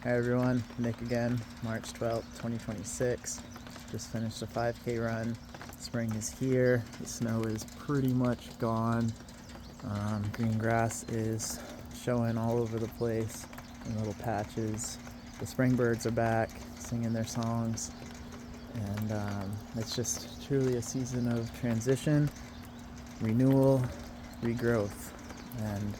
Hi everyone, Nick again, March 12th, 2026. Just finished a 5K run. Spring is here. The snow is pretty much gone. Green grass is showing all over the place in little patches. The spring birds are back singing their songs. And it's just truly a season of transition, renewal, regrowth, and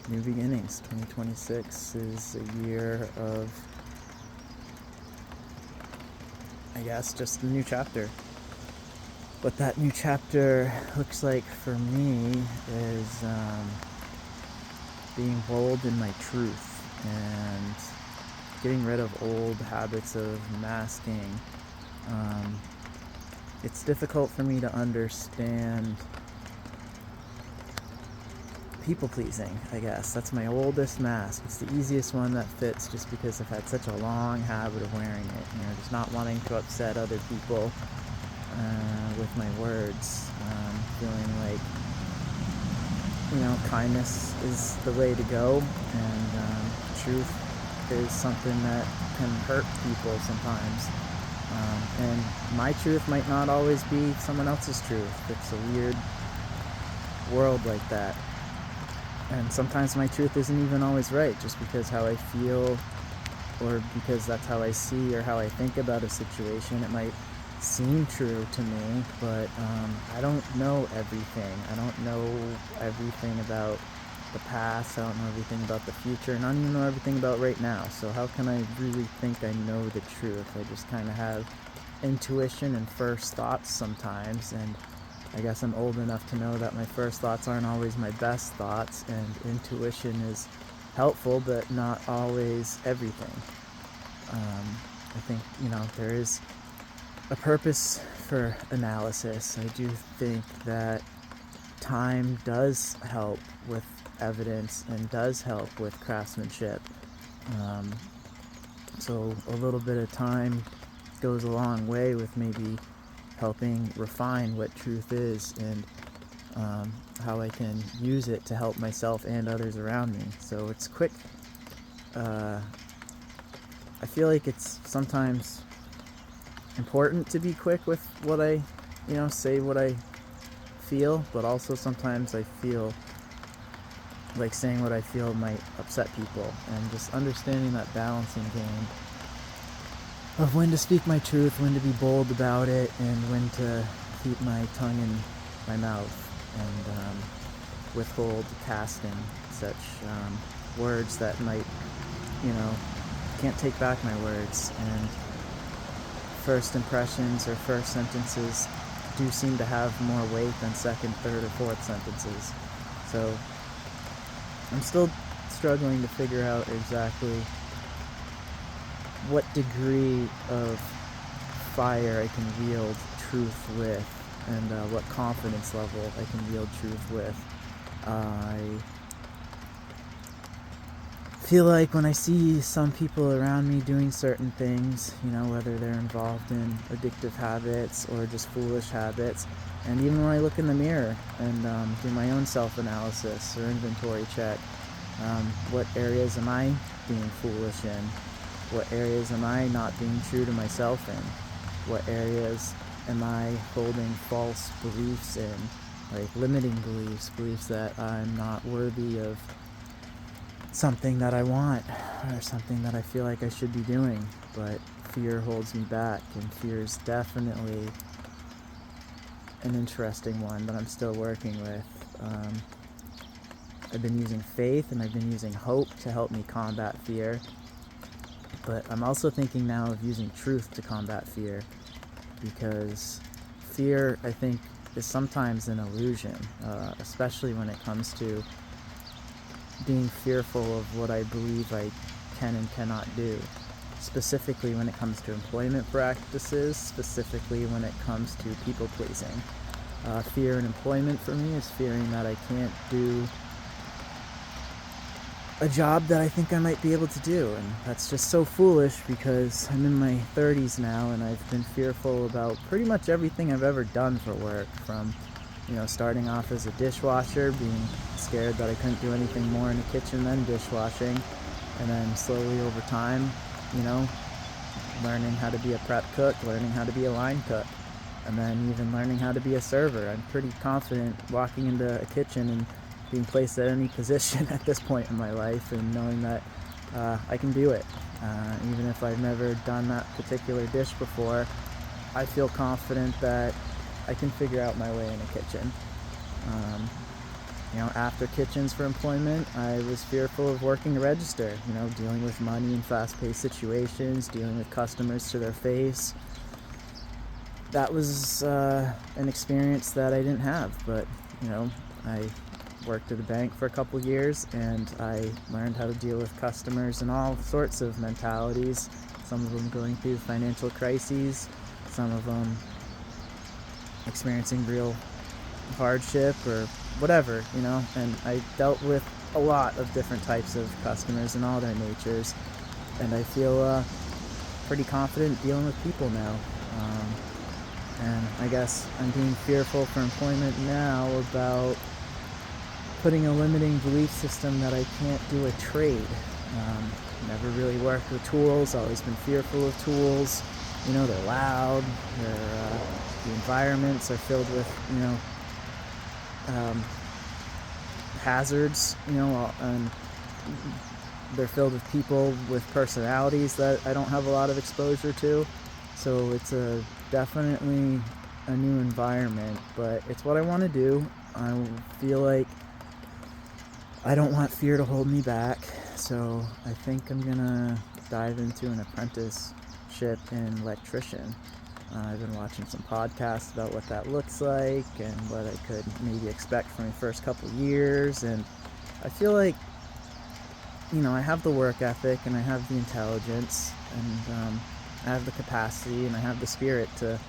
new beginnings. 2026 is a year of, I guess, just a new chapter. What that new chapter looks like for me is being bold in my truth and getting rid of old habits of masking. It's difficult for me to understand people pleasing, I guess. That's my oldest mask. It's the easiest one that fits just because I've had such a long habit of wearing it. Just not wanting to upset other people with my words. Feeling like, kindness is the way to go, and truth is something that can hurt people sometimes. And my truth might not always be someone else's truth. It's a weird world like that. And sometimes my truth isn't even always right, just because how I feel or because that's how I see or how I think about a situation. It might seem true to me, but I don't know everything. I don't know everything about the past. I don't know everything about the future, and I don't even know everything about right now. So how can I really think I know the truth? I just kind of have intuition and first thoughts sometimes, and I guess I'm old enough to know that my first thoughts aren't always my best thoughts, and intuition is helpful, but not always everything. I think, there is a purpose for analysis. I do think that time does help with evidence and does help with craftsmanship. So a little bit of time goes a long way with maybe helping refine what truth is and how I can use it to help myself and others around me. So it's quick. I feel like it's sometimes important to be quick with what I, say what I feel, but also sometimes I feel like saying what I feel might upset people, and just understanding that balancing game of when to speak my truth, when to be bold about it, and when to keep my tongue in my mouth and withhold casting such words that might, can't take back my words. And first impressions or first sentences do seem to have more weight than second, third, or fourth sentences. So I'm still struggling to figure out exactly what degree of fire I can wield truth with, and what confidence level I can wield truth with. I feel like when I see some people around me doing certain things, whether they're involved in addictive habits or just foolish habits, and even when I look in the mirror and do my own self-analysis or inventory check, what areas am I being foolish in? What areas am I not being true to myself in? What areas am I holding false beliefs in, like limiting beliefs that I'm not worthy of something that I want or something that I feel like I should be doing, but fear holds me back, and fear is definitely an interesting one that I'm still working with. I've been using faith and I've been using hope to help me combat fear, but I'm also thinking now of using truth to combat fear, because fear, I think, is sometimes an illusion, especially when it comes to being fearful of what I believe I can and cannot do, specifically when it comes to employment practices, specifically when it comes to people pleasing. Fear in employment for me is fearing that I can't do a job that I think I might be able to do, and that's just so foolish because I'm in my 30s now, and I've been fearful about pretty much everything I've ever done for work, from starting off as a dishwasher, being scared that I couldn't do anything more in the kitchen than dishwashing, And then slowly over time, you know, learning how to be a prep cook, learning how to be a line cook, and then even learning how to be a server. I'm pretty confident walking into a kitchen and being placed at any position at this point in my life, and knowing that I can do it. Even if I've never done that particular dish before, I feel confident that I can figure out my way in a kitchen. After kitchens for employment, I was fearful of working a register, dealing with money in fast-paced situations, dealing with customers to their face. That was an experience that I didn't have, but, I worked at a bank for a couple years, and I learned how to deal with customers in all sorts of mentalities, some of them going through financial crises, some of them experiencing real hardship or whatever, and I dealt with a lot of different types of customers and all their natures, and I feel pretty confident dealing with people now. And I guess I'm being fearful for employment now about putting a limiting belief system that I can't do a trade. Never really worked with tools, always been fearful of tools. They're loud, the environments are filled with, hazards, and they're filled with people with personalities that I don't have a lot of exposure to. So it's definitely a new environment, but it's what I want to do. I feel like I don't want fear to hold me back, so I think I'm gonna dive into an apprenticeship in electrician. I've been watching some podcasts about what that looks like and what I could maybe expect from my first couple years, and I feel like I have the work ethic and I have the intelligence, and I have the capacity and I have the spirit to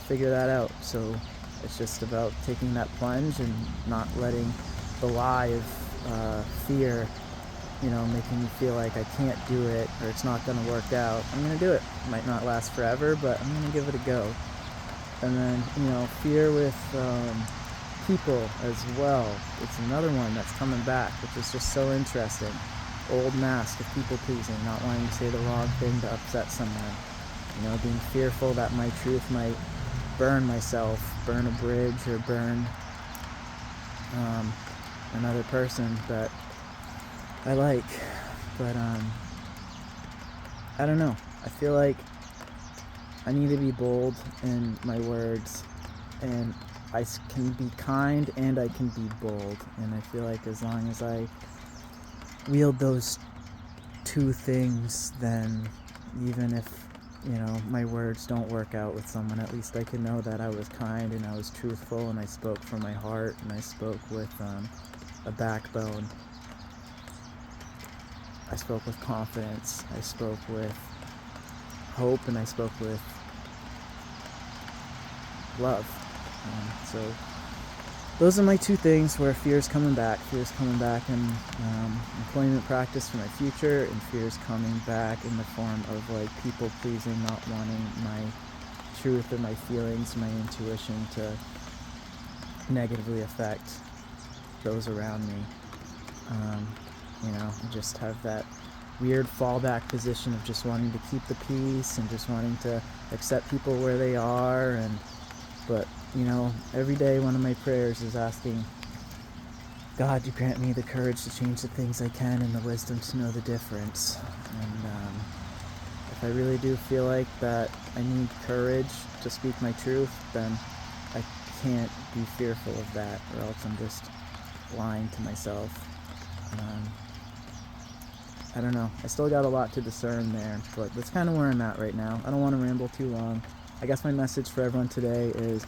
figure that out. So it's just about taking that plunge and not letting the lie of fear, making me feel like I can't do it or it's not going to work out. I'm going to do it. It might not last forever, but I'm going to give it a go. And then, fear with people as well. It's another one that's coming back, which is just so interesting. Old mask of people pleasing, not wanting to say the wrong thing to upset someone. Being fearful that my truth might burn myself, burn a bridge, or burn another person that I like. But I don't know. I feel like I need to be bold in my words, and I can be kind and I can be bold. And I feel like as long as I wield those two things, then even if my words don't work out with someone, at least I can know that I was kind and I was truthful and I spoke from my heart and I spoke with a backbone. I spoke with confidence, I spoke with hope, and I spoke with love. So those are my two things where fear's coming back. Fear's coming back in employment practice for my future, and fear's coming back in the form of people pleasing, not wanting my truth or my feelings, my intuition to negatively affect those around me. I just have that weird fallback position of just wanting to keep the peace and just wanting to accept people where they are, but every day one of my prayers is asking God to grant me the courage to change the things I can and the wisdom to know the difference. And if I really do feel like that I need courage to speak my truth, then I can't be fearful of that, or else I'm just lying to myself. I don't know. I still got a lot to discern there, but that's kind of where I'm at right now. I don't want to ramble too long. I guess my message for everyone today is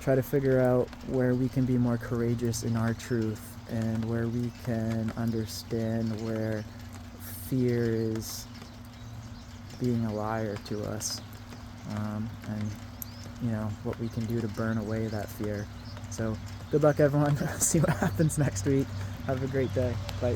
try to figure out where we can be more courageous in our truth, and where we can understand where fear is being a liar to us, and what we can do to burn away that fear. So good luck, everyone. See what happens next week. Have a great day. Bye.